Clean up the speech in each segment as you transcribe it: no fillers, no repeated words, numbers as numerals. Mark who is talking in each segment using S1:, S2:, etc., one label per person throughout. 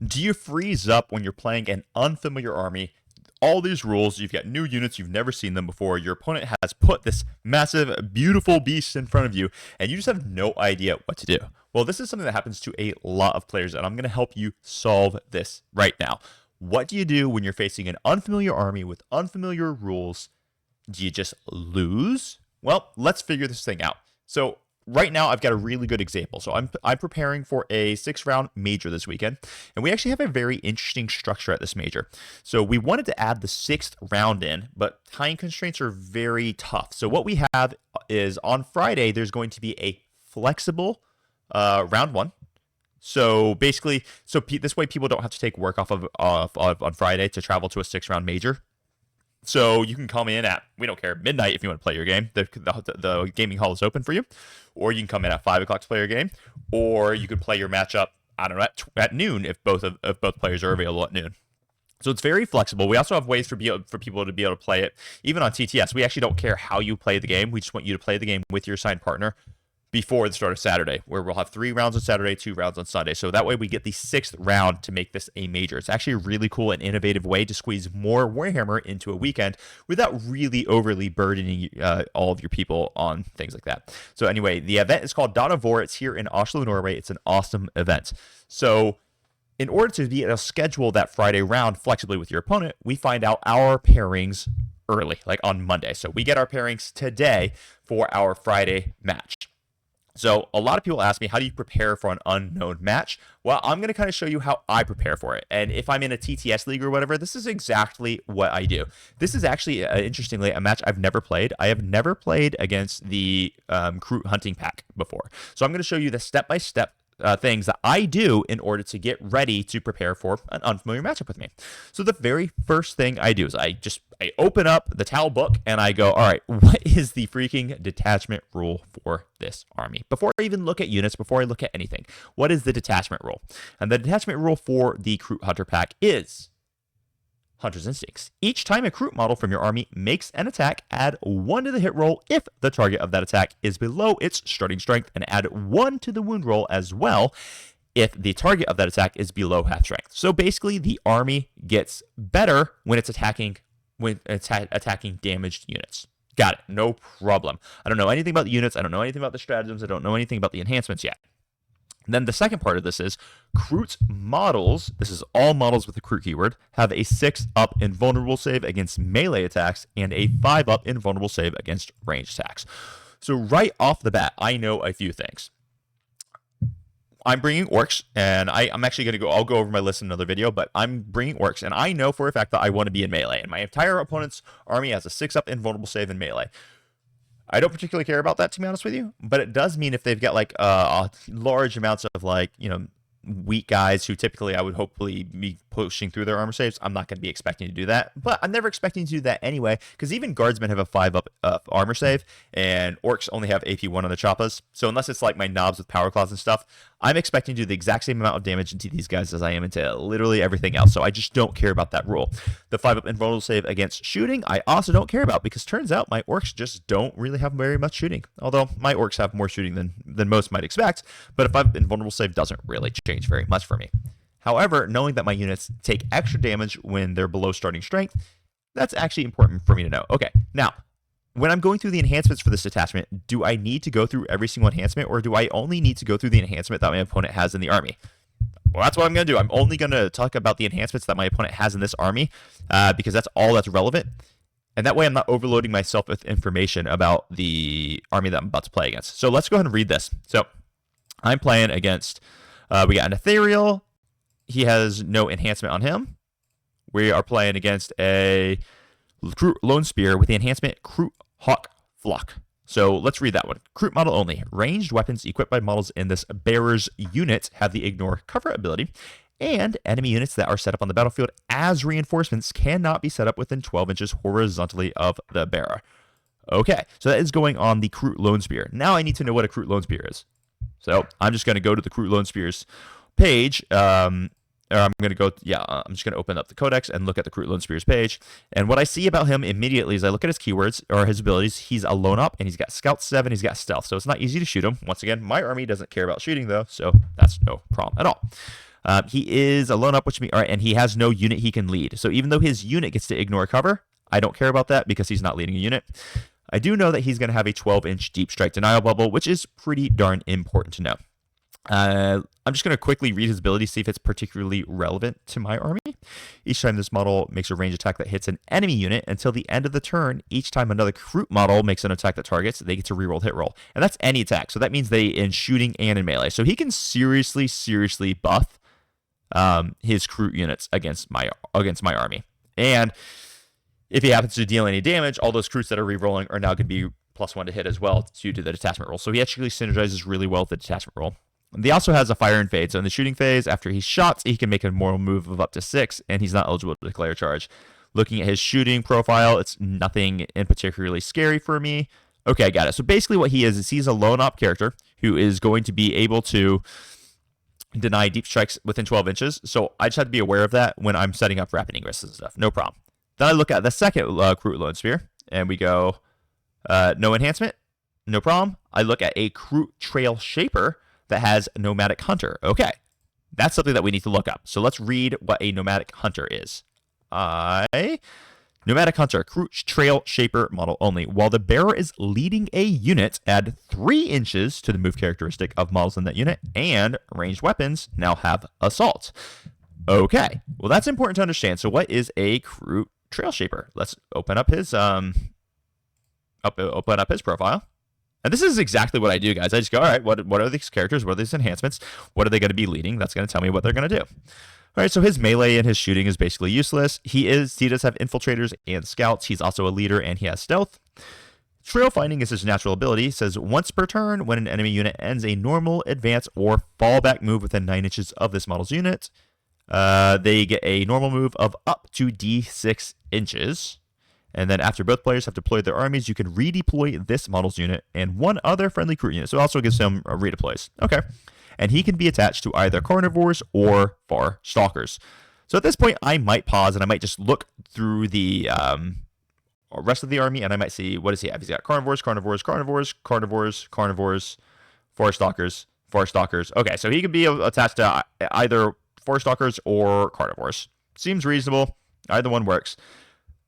S1: Do you freeze up when you're playing an unfamiliar army? All these rules, you've got new units, you've never seen them before. Your opponent has put this massive, beautiful beast in front of you, and you just have no idea what to do. Well, this is something that happens to a lot of players, and I'm going to help you solve this right now. What do you do when you're facing an unfamiliar army with unfamiliar rules? Do you just lose? Well, let's figure this thing out. So right now, I've got a really good example. So I'm preparing for a 6-round major this weekend, and we actually have a very interesting structure at this major. So we wanted to add the 6th round in, but time constraints are very tough. So what we have is on Friday, there's going to be a flexible round 1. So basically, this way people don't have to take work off on Friday to travel to a 6-round major. So you can come in at, we don't care, midnight if you want to play your game. The gaming hall is open for you. Or you can come in at 5 o'clock to play your game. Or you could play your matchup, I don't know, at noon if both players are available at noon. So it's very flexible. We also have ways for people to be able to play it. Even on TTS, we actually don't care how you play the game. We just want you to play the game with your assigned partner before the start of Saturday, where we'll have 3 rounds on Saturday, 2 rounds on Sunday. So that way we get the 6th round to make this a major. It's actually a really cool and innovative way to squeeze more Warhammer into a weekend without really overly burdening all of your people on things like that. So anyway, the event is called Dawn of War. It's here in Oslo, Norway. It's an awesome event. So in order to be able to schedule that Friday round flexibly with your opponent, we find out our pairings early, like on Monday. So we get our pairings today for our Friday match. So a lot of people ask me, how do you prepare for an unknown match? Well, I'm going to kind of show you how I prepare for it. And if I'm in a TTS league or whatever, this is exactly what I do. This is actually, interestingly, a match I've never played. I have never played against the Crew Hunting Pack before. So I'm going to show you the step-by-step things that I do in order to get ready to prepare for an unfamiliar matchup with me. So the very first thing I do is I open up the Tau book and I go, all right, what is the freaking detachment rule for this army? Before I even look at units, before I look at anything, what is the detachment rule? And the detachment rule for the Crew Hunter Pack is Hunter's Instincts. Each time a Crew model from your army makes an attack, add 1 to the hit roll if the target of that attack is below its starting strength, and add 1 to the wound roll as well if the target of that attack is below half strength. So basically, the army gets better when it's attacking damaged units. Got it. No problem. I don't know anything about the units. I don't know anything about the stratagems. I don't know anything about the enhancements yet. Then the second part of this is Crew's models, this is all models with the Crew keyword, have a 6-up invulnerable save against melee attacks and a 5-up invulnerable save against ranged attacks. So right off the bat, I know a few things. I'm bringing orcs, and I'm actually going to I'll go over my list in another video, but I'm bringing orcs, and I know for a fact that I want to be in melee, and my entire opponent's army has a 6-up invulnerable save in melee. I don't particularly care about that, to be honest with you, but it does mean if they've got like large amounts of like, weak guys who typically I would hopefully be pushing through their armor saves, I'm not going to be expecting to do that. But I'm never expecting to do that anyway, because even guardsmen have a 5-up armor save, and orcs only have AP1 on the choppas. So unless it's like my knobs with power claws and stuff, I'm expecting to do the exact same amount of damage into these guys as I am into literally everything else. So I just don't care about that rule. The 5-up invulnerable save against shooting, I also don't care about, because turns out my orcs just don't really have very much shooting. Although my orcs have more shooting than most might expect, but a 5-up invulnerable save doesn't really change very much for me. However, knowing that my units take extra damage when they're below starting strength, that's actually important for me to know. Okay, now, when I'm going through the enhancements for this detachment, do I need to go through every single enhancement, or do I only need to go through the enhancement that my opponent has in the army? Well, that's what I'm going to do. I'm only going to talk about the enhancements that my opponent has in this army, because that's all that's relevant. And that way I'm not overloading myself with information about the army that I'm about to play against. So let's go ahead and read this. So I'm playing against, we got an Ethereal. He has no enhancement on him. We are playing against a Crew Lone Spear with the enhancement Crew Hawk Flock. So let's read that one. Crew model only. Ranged weapons equipped by models in this bearer's unit have the ignore cover ability, and enemy units that are set up on the battlefield as reinforcements cannot be set up within 12 inches horizontally of the bearer. Okay, so that is going on the Crew Lone Spear. Now I need to know what a Crew Lone Spear is. So I'm just going to go to the Crew Lone Spear's page, or I'm going to go, I'm just going to open up the codex and look at the Crew Lone Spear's page. And what I see about him immediately is I look at his keywords, or his abilities. He's a lone up, and he's got Scout 7, he's got Stealth. So it's not easy to shoot him. Once again, my army doesn't care about shooting, though, so that's no problem at all. He is alone up, which means, all right, and he has no unit he can lead. So even though his unit gets to ignore cover, I don't care about that because he's not leading a unit. I do know that he's going to have a 12-inch deep strike denial bubble, which is pretty darn important to know. I'm just going to quickly read his ability, see if it's particularly relevant to my army. Each time this model makes a range attack that hits an enemy unit until the end of the turn, each time another recruit model makes an attack that targets, they get to reroll hit roll. And that's any attack. So that means they in shooting and in melee. So he can seriously buff his recruit units against my army. And if he happens to deal any damage, all those recruits that are rerolling are now going to be +1 to hit as well due to the detachment roll. So he actually synergizes really well with the detachment roll. He also has a fire and fade. So in the shooting phase, after he shots, he can make a moral move of up to 6, and he's not eligible to declare a charge. Looking at his shooting profile, it's nothing in particularly scary for me. Okay, I got it. So basically what he is he's a lone op character who is going to be able to deny deep strikes within 12 inches. So I just have to be aware of that when I'm setting up rapid ingress and stuff. No problem. Then I look at the second recruit lone sphere, and we go, no enhancement, no problem. I look at a recruit trail shaper that has nomadic hunter. Okay, that's something that we need to look up. So let's read what a nomadic hunter is. Nomadic hunter, recruit trail shaper model only. While the bearer is leading a unit, add 3 inches to the move characteristic of models in that unit, and ranged weapons now have assault. Okay, well that's important to understand. So what is a recruit trail shaper? Let's open up his open up his profile. And this is exactly what I do, guys. I just go, all right, what are these characters? What are these enhancements? What are they going to be leading? That's going to tell me what they're going to do. All right, so his melee and his shooting is basically useless. He does have infiltrators and scouts. He's also a leader, and he has stealth. Trail finding is his natural ability. It says once per turn, when an enemy unit ends a normal, advance, or fallback move within 9 inches of this model's unit, they get a normal move of up to D6 inches. And then after both players have deployed their armies, you can redeploy this model's unit and one other friendly recruit unit. So it also gives him redeploys. Okay. And he can be attached to either carnivores or far stalkers. So at this point, I might pause and I might just look through the rest of the army, and I might see, what does he have? He's got carnivores, far stalkers. Okay, so he could be attached to either far stalkers or carnivores. Seems reasonable. Either one works.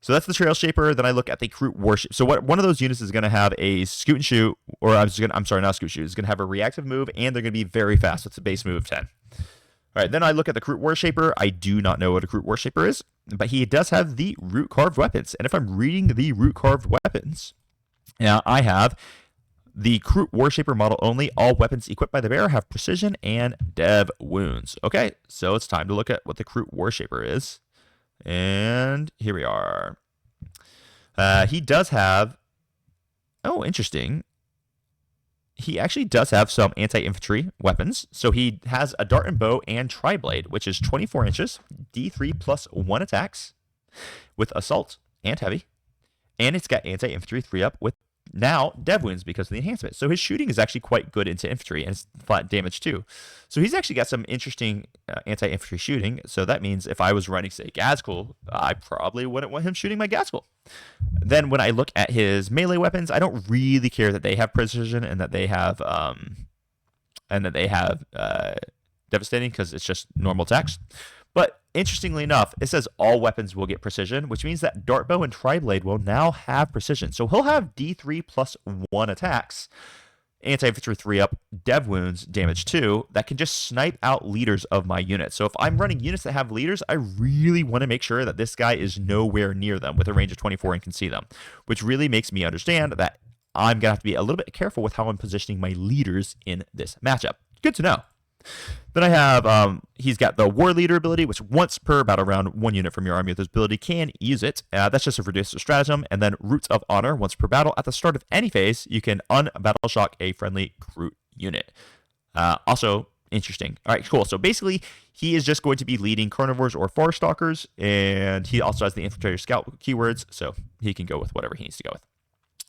S1: So that's the trail shaper. Then I look at the recruit warship. So one of those units is going to have a scoot and shoot, or not scoot and shoot. It's going to have a reactive move, and they're going to be very fast. It's a base move of 10. All right, then I look at the recruit warshaper. I do not know what a recruit warshaper is, but he does have the root carved weapons. And if I'm reading the root carved weapons, now I have the recruit warshaper model only. All weapons equipped by the bearer have precision and dev wounds. Okay, so it's time to look at what the recruit warshaper is. And here we are. He does have, oh, interesting. He actually does have some anti-infantry weapons. So he has a dart and bow and tri-blade, which is 24 inches, D3 plus 1 attacks with assault and heavy. And it's got anti-infantry 3-up with now dev wounds because of the enhancement. So his shooting is actually quite good into infantry, and it's flat damage too. So he's actually got some interesting anti-infantry shooting. So that means if I was running, say, Gazgul, I probably wouldn't want him shooting my Gazgul. Then when I look at his melee weapons, I don't really care that they have precision and that they have devastating, because it's just normal attacks. But interestingly enough, it says all weapons will get precision, which means that Dartbow and Tri-Blade will now have precision. So he'll have D3 plus 1 attacks, anti-infantry 3-up, dev wounds, damage 2, that can just snipe out leaders of my unit. So if I'm running units that have leaders, I really want to make sure that this guy is nowhere near them with a range of 24 and can see them, which really makes me understand that I'm going to have to be a little bit careful with how I'm positioning my leaders in this matchup. Good to know. Then I have, he's got the War Leader ability, which once per battle round, 1 unit from your army with this ability can use it. That's just a reduced stratagem. And then Roots of Honor, once per battle, at the start of any phase, you can unbattle shock a friendly recruit unit. Also interesting. All right, cool. So basically, he is just going to be leading carnivores or far stalkers, and he also has the infiltrator scout keywords, so he can go with whatever he needs to go with.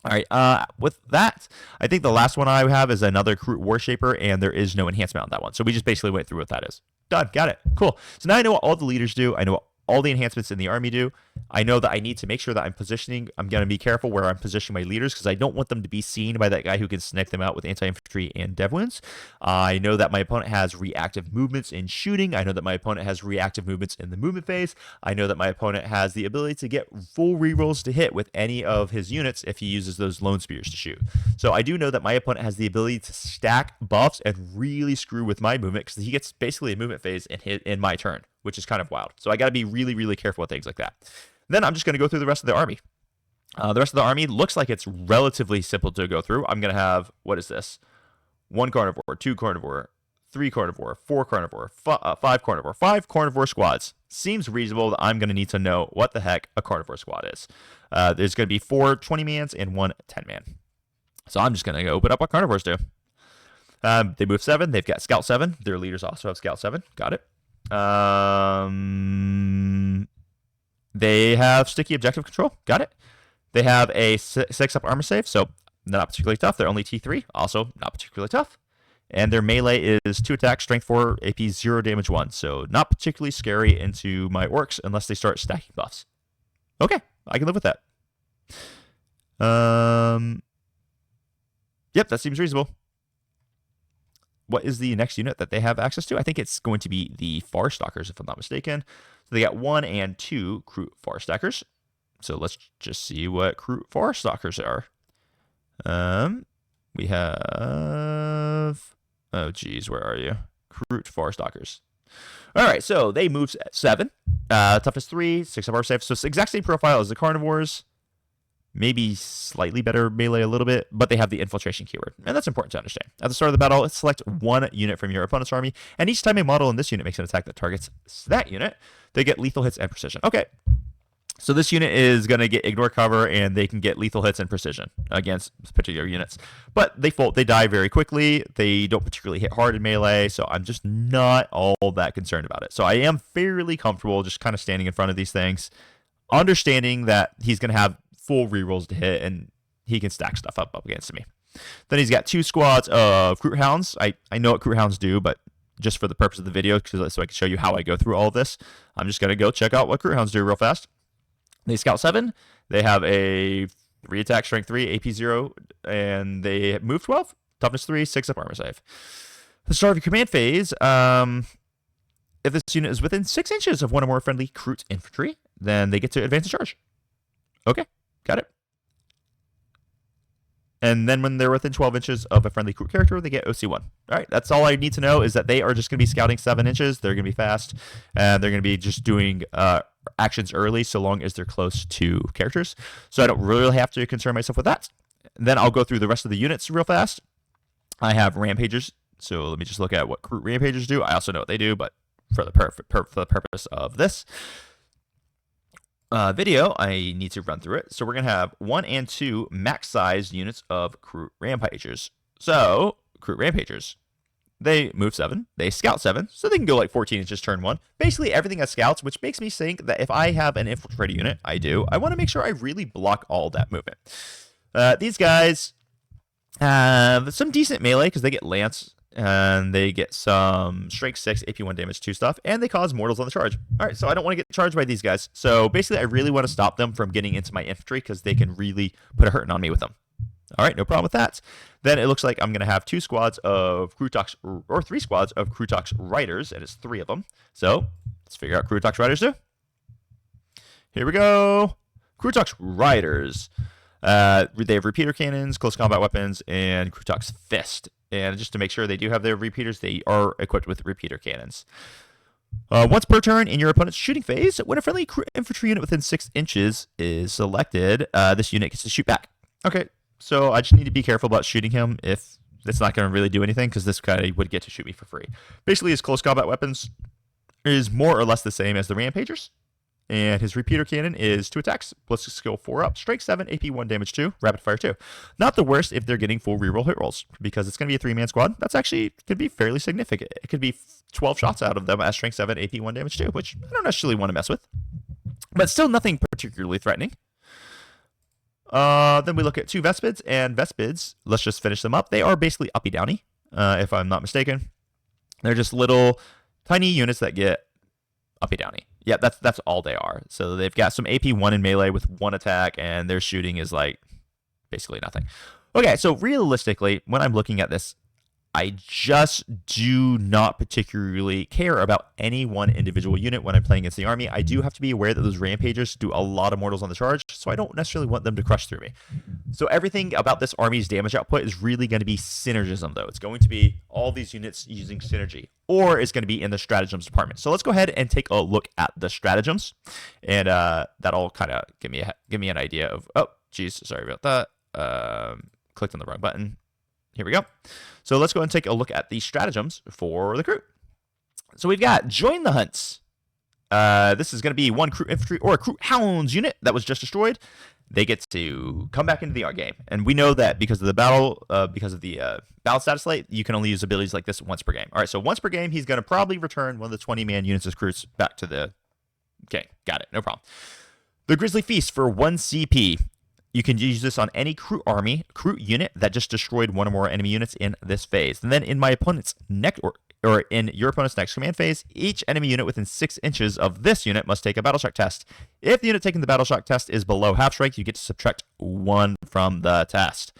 S1: All right, with that, I think the last one I have is another recruit warshaper, and there is no enhancement on that one. So we just basically went through what that is. Done. Got it. Cool. So now I know what all the leaders do. I know what all the enhancements in the army do. I know that I need to make sure that I'm positioning. I'm going to be careful where I'm positioning my leaders because I don't want them to be seen by that guy who can snipe them out with anti-infantry and dev wounds. I know that my opponent has reactive movements in shooting. I know that my opponent has reactive movements in the movement phase. I know that my opponent has the ability to get full rerolls to hit with any of his units if he uses those lone spears to shoot. So I do know that my opponent has the ability to stack buffs and really screw with my movement because he gets basically a movement phase in my turn, which is kind of wild. So I got to be really, really careful with things like that. Then I'm just going to go through the rest of the army. The rest of the army looks like it's relatively simple to go through. I'm going to have, what is this? 1 carnivore, 2 carnivore, 3 carnivore, 4 carnivore, 5 carnivore, 5 carnivore squads. Seems reasonable that I'm going to need to know what the heck a carnivore squad is. There's going to be 4 20-mans and 1 10-man. So I'm just going to open up what carnivores do. They move 7. They've got scout 7. Their leaders also have scout 7. Got it. They have sticky objective control. Got it. They have a 6-up armor save, so not particularly tough. They're only T3, also not particularly tough. And their melee is 2 attack, strength 4, AP 0, damage 1. So not particularly scary into my orcs unless they start stacking buffs. Okay, I can live with that. Yep, that seems reasonable. What is the next unit that they have access to? I think it's going to be the Far Stalkers, if I'm not mistaken. So they got 1 and 2 Kroot Far Stalkers. So let's just see what Kroot Far Stalkers are. We have... Oh, geez, where are you? Kroot Far Stalkers. All right, so they move 7. Toughness 3, 6 of our save. So it's the exact same profile as the carnivores. Maybe slightly better melee a little bit, but they have the infiltration keyword, and that's important to understand. At the start of the battle, select 1 unit from your opponent's army, and each time a model in this unit makes an attack that targets that unit, they get lethal hits and precision. Okay, so this unit is going to get ignore cover, and they can get lethal hits and precision against particular units. But they die very quickly. They don't particularly hit hard in melee, so I'm just not all that concerned about it. So I am fairly comfortable just kind of standing in front of these things, understanding that he's going to have full rerolls to hit, and he can stack stuff up against me. Then he's got 2 squads of Kroot Hounds. I know what Kroot Hounds do, but just for the purpose of the video, so I can show you how I go through all of this, I'm just going to go check out what Kroot Hounds do real fast. They scout 7. They have a 3 attack, strength 3, AP 0, and they move 12, toughness 3, 6 up armor save. The start of your command phase, if this unit is within 6 inches of 1 or more friendly Kroot infantry, then they get to advance and charge. Okay. Got it. And then when they're within 12 inches of a friendly Kroot character, they get OC1. All right, that's all I need to know is that they are just going to be scouting 7 inches. They're going to be fast, and they're going to be just doing actions early so long as they're close to characters. So I don't really have to concern myself with that. Then I'll go through the rest of the units real fast. I have Rampagers, so let me just look at what Kroot Rampagers do. I also know what they do, but for the purpose of this video, I need to run through it. So we're going to have 1 and 2 max size units of Kroot Rampagers. So, Kroot Rampagers, they move 7, they scout 7, so they can go like 14 inches turn 1. Basically everything has scouts, which makes me think that if I have an infiltrator unit, I want to make sure I really block all that movement. These guys have some decent melee because they get Lance, and they get some strength 6, AP 1 damage 2 stuff, and they cause mortals on the charge. All right, so I don't want to get charged by these guys. So basically, I really want to stop them from getting into my infantry because they can really put a hurting on me with them. All right, no problem with that. Then it looks like I'm going to have 2 squads of Krootox, or 3 squads of Krootox Riders, and it's 3 of them. So let's figure out what Krootox Riders do. Here we go. Krootox Riders. They have repeater cannons, close combat weapons, and Krootox Fist. And just to make sure they do have their repeaters, they are equipped with repeater cannons. Once per turn in your opponent's shooting phase, when a friendly infantry unit within 6 inches is selected, this unit gets to shoot back. Okay, so I just need to be careful about shooting him if it's not going to really do anything, because this guy would get to shoot me for free. Basically, his close combat weapons is more or less the same as the Rampagers. And his repeater cannon is 2 attacks, plus skill 4 up, strength 7, AP 1, damage 2, rapid fire 2. Not the worst if they're getting full reroll hit rolls, because it's going to be a 3-man squad. That's actually could be fairly significant. It could be 12 shots out of them as strength 7, AP 1, damage 2, which I don't necessarily want to mess with. But still nothing particularly threatening. Then we look at 2 Vespids, and Vespids, let's just finish them up. They are basically uppy downy, if I'm not mistaken. They're just little tiny units that get uppy downy. Yeah, that's all they are. So they've got some AP 1 in melee with 1 attack, and their shooting is like basically nothing. Okay, so realistically, when I'm looking at this, I just do not particularly care about any one individual unit when I'm playing against the army. I do have to be aware that those rampagers do a lot of mortals on the charge, so I don't necessarily want them to crush through me. So everything about this army's damage output is really going to be synergism, though. It's going to be all these units using synergy, or it's going to be in the stratagems department. So let's go ahead and take a look at the stratagems, and that'll kind of give me an idea of. Oh, geez, sorry about that. Clicked on the wrong button. Here we go. So let's go and take a look at the stratagems for the crew. So we've got join the hunts. This is going to be 1 crew infantry or a crew hounds unit that was just destroyed. They get to come back into the art game, and we know that because of the battle status slate, you can only use abilities like this once per game. All right, so once per game, he's going to probably return one of the 20-man units as crews back to the. Okay, got it, no problem. The Grizzly Feast for 1 CP. You can use this on any crew unit that just destroyed 1 or more enemy units in this phase. And then in my opponent's or in your opponent's next command phase, each enemy unit within 6 inches of this unit must take a battle shock test. If the unit taking the battle shock test is below half strength, you get to subtract 1 from the test.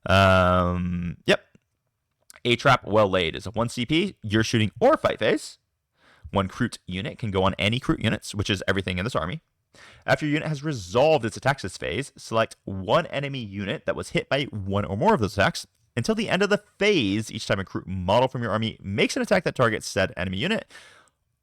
S1: Yep. A trap well laid is a 1 CP. You're shooting or fight phase. 1 Kroot unit can go on any Kroot units, which is everything in this army. After your unit has resolved its attacks this phase, select 1 enemy unit that was hit by 1 or more of those attacks. Until the end of the phase, each time a Kroot model from your army makes an attack that targets said enemy unit,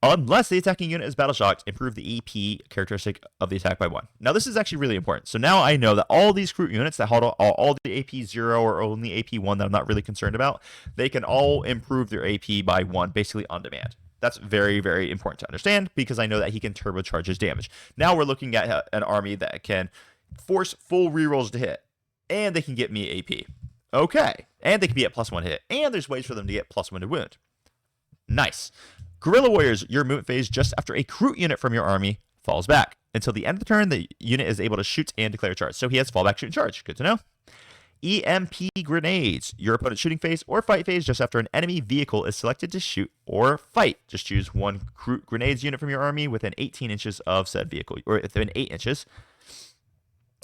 S1: unless the attacking unit is battle shocked, improve the EP characteristic of the attack by 1. Now, this is actually really important. So now I know that all these Kroot units that hold all the AP 0 or only AP 1 that I'm not really concerned about, they can all improve their AP by 1, basically on demand. That's very, very important to understand because I know that he can turbocharge his damage. Now we're looking at an army that can force full rerolls to hit, and they can get me AP. Okay, and they can be at +1 hit, and there's ways for them to get +1 to wound. Nice. Guerrilla Warriors, your movement phase just after a Kroot unit from your army falls back. Until the end of the turn, the unit is able to shoot and declare a charge. So he has fallback, shoot, and charge. Good to know. EMP grenades. Your opponent's shooting phase or fight phase just after an enemy vehicle is selected to shoot or fight. Just choose 1 grenades unit from your army within 18 inches of said vehicle, or within 8 inches.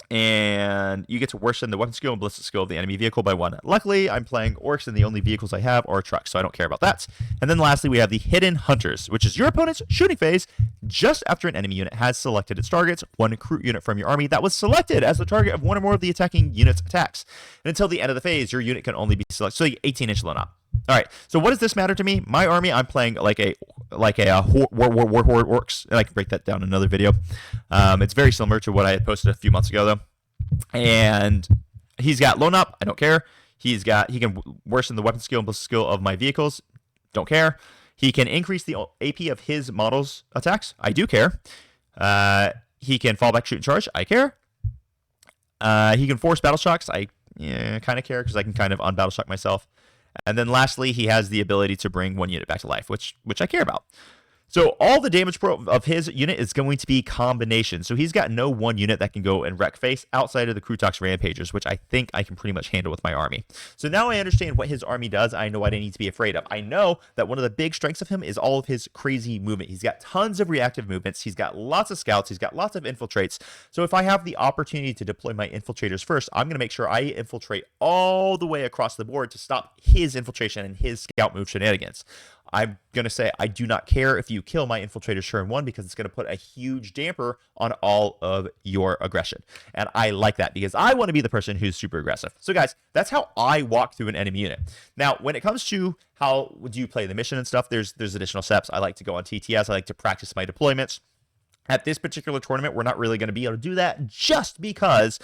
S1: And you get to worsen the weapon skill and ballistic skill of the enemy vehicle by 1. Luckily, I'm playing orcs, and the only vehicles I have are trucks, so I don't care about that. And then lastly, we have the Hidden Hunters, which is your opponent's shooting phase just after an enemy unit has selected its targets, 1 Kroot unit from your army that was selected as the target of 1 or more of the attacking unit's attacks. And until the end of the phase, your unit can only be selected, so 18 inch and up. All right, so what does this matter to me? My army, I'm playing like a horde orcs, and I can break that down in another video. It's very similar to what I had posted a few months ago, though. And he's got loan up, I don't care. He can worsen the weapon skill and ballistic skill of my vehicles, don't care. He can increase the AP of his models' attacks, I do care. He can fall back, shoot, and charge, I care. He can force battle shocks, I kind of care because I can kind of unbattle shock myself. And then lastly, he has the ability to bring 1 unit back to life, which I care about. So all the damage of his unit is going to be combination. So he's got no 1 unit that can go and wreck face outside of the Krutox Rampagers, which I think I can pretty much handle with my army. So now I understand what his army does. I know what I need to be afraid of. I know that one of the big strengths of him is all of his crazy movement. He's got tons of reactive movements. He's got lots of scouts. He's got lots of infiltrates. So if I have the opportunity to deploy my infiltrators first, I'm going to make sure I infiltrate all the way across the board to stop his infiltration and his scout move shenanigans. I'm going to say I do not care if you kill my infiltrators turn 1 because it's going to put a huge damper on all of your aggression. And I like that because I want to be the person who's super aggressive. So guys, that's how I walk through an enemy unit. Now, when it comes to how do you play the mission and stuff, there's additional steps. I like to go on TTS. I like to practice my deployments. At this particular tournament, we're not really going to be able to do that just because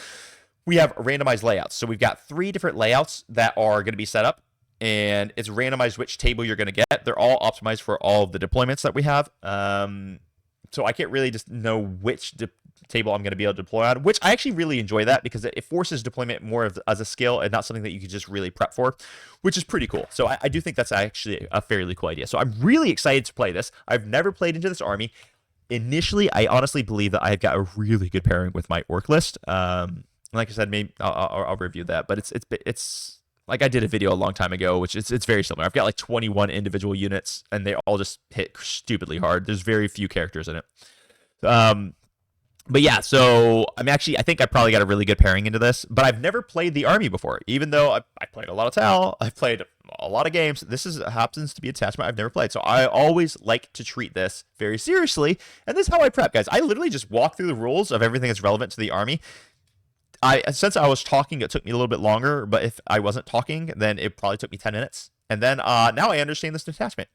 S1: we have randomized layouts. So we've got 3 different layouts that are going to be set up. And it's randomized which table you're going to get. They're all optimized for all of the deployments that we have. So I can't really just know which table I'm going to be able to deploy on, which I actually really enjoy that because it forces deployment more as a skill and not something that you can just really prep for, which is pretty cool. So I do think that's actually a fairly cool idea. So I'm really excited to play this. I've never played into this army. Initially, I honestly believe that I've got a really good pairing with my orc list. Like I said, maybe I'll review that, but it's like I did a video a long time ago, which it's very similar. I've got like 21 individual units, and they all just hit stupidly hard. There's very few characters in it. Um, but yeah, so I think I probably got a really good pairing into this, but I've never played the army before. Even though I played a lot of Tal, I've played a lot of games. This happens to be a detachment I've never played, so I always like to treat this very seriously. And this is how I prep, guys. I literally just walk through the rules of everything that's relevant to the army. Since I was talking, it took me a little bit longer, but if I wasn't talking, then it probably took me 10 minutes. And then now I understand this detachment.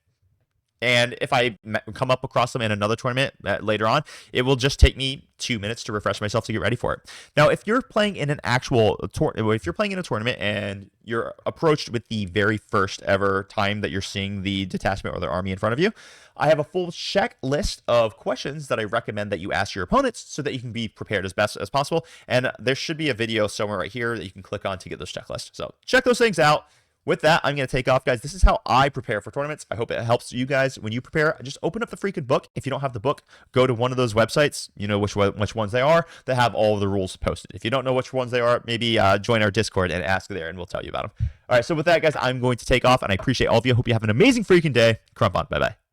S1: And if I come up across them in another tournament later on, it will just take me 2 minutes to refresh myself to get ready for it. Now, if you're playing in an actual if you're playing in a tournament and you're approached with the very first ever time that you're seeing the detachment or the army in front of you, I have a full checklist of questions that I recommend that you ask your opponents so that you can be prepared as best as possible. And there should be a video somewhere right here that you can click on to get those checklists. So check those things out. With that, I'm going to take off, guys. This is how I prepare for tournaments. I hope it helps you guys when you prepare. Just open up the freaking book. If you don't have the book, go to one of those websites, you know which ones they are, that have all of the rules posted. If you don't know which ones they are, maybe join our Discord and ask there, and we'll tell you about them. All right, so with that, guys, I'm going to take off, and I appreciate all of you. Hope you have an amazing freaking day. Crump on. Bye-bye.